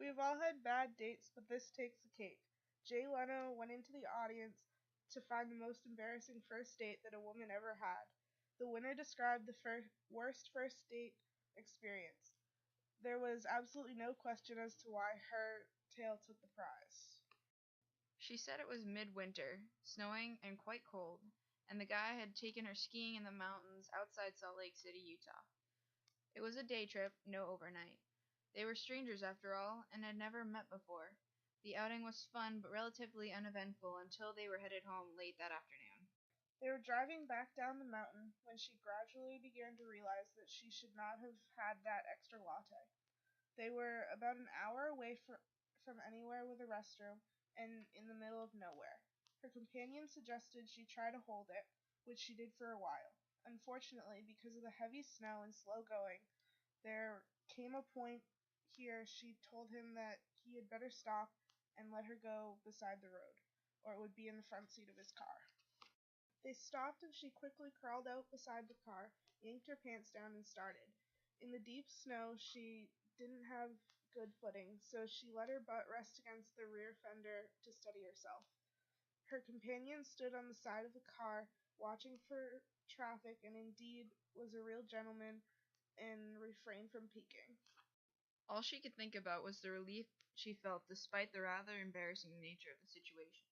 We've all had bad dates, but this takes the cake. Jay Leno went into the audience to find the most embarrassing first date that a woman ever had. The winner described the worst first date experience. There was absolutely no question as to why her tale took the prize. She said it was midwinter, snowing and quite cold, and the guy had taken her skiing in the mountains outside Salt Lake City, Utah. It was a day trip, no overnight. They were strangers after all, and had never met before. The outing was fun but relatively uneventful until they were headed home late that afternoon. They were driving back down the mountain when she gradually began to realize that she should not have had that extra latte. They were about an hour away from anywhere with a restroom and in the middle of nowhere. Her companion suggested she try to hold it, which she did for a while. Unfortunately, because of the heavy snow and slow going, there came a point here she told him that he had better stop and let her go beside the road, or it would be in the front seat of his car. They stopped and she quickly crawled out beside the car, yanked her pants down, and started. In the deep snow, she didn't have good footing, so she let her butt rest against the rear fender to steady herself. Her companion stood on the side of the car, watching for traffic, and indeed was a real gentleman and refrained from peeking. All she could think about was the relief she felt despite the rather embarrassing nature of the situation.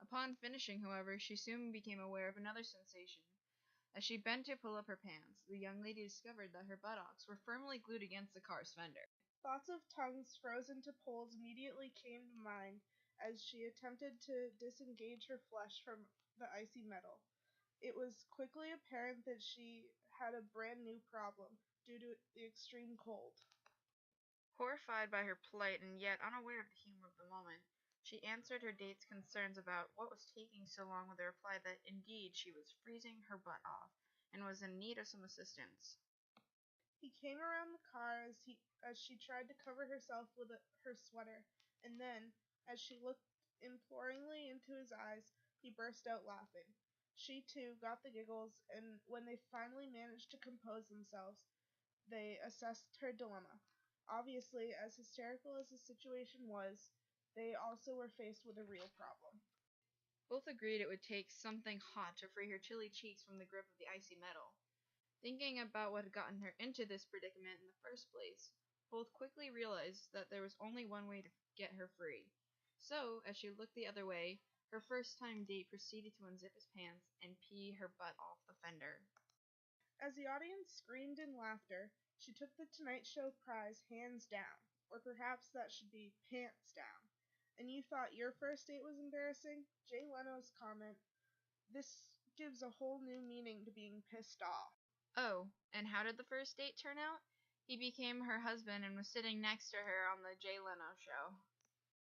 Upon finishing, however, she soon became aware of another sensation. As she bent to pull up her pants, the young lady discovered that her buttocks were firmly glued against the car's fender. Thoughts of tongues frozen to poles immediately came to mind as she attempted to disengage her flesh from the icy metal. It was quickly apparent that she had a brand new problem due to the extreme cold. Horrified by her plight and yet unaware of the humor of the moment, she answered her date's concerns about what was taking so long with the reply that indeed she was freezing her butt off and was in need of some assistance. He came around the car as she tried to cover herself with her sweater, and then, as she looked imploringly into his eyes, he burst out laughing. She, too, got the giggles, and when they finally managed to compose themselves, they assessed her dilemma. Obviously, as hysterical as the situation was, they also were faced with a real problem. Both agreed it would take something hot to free her chilly cheeks from the grip of the icy metal. Thinking about what had gotten her into this predicament in the first place, both quickly realized that there was only one way to get her free. So, as she looked the other way, her first-time date proceeded to unzip his pants and pee her butt off the fender. As the audience screamed in laughter, she took the Tonight Show prize hands down, or perhaps that should be pants down. And you thought your first date was embarrassing? Jay Leno's comment, "This gives a whole new meaning to being pissed off." Oh, and how did the first date turn out? He became her husband and was sitting next to her on the Jay Leno show.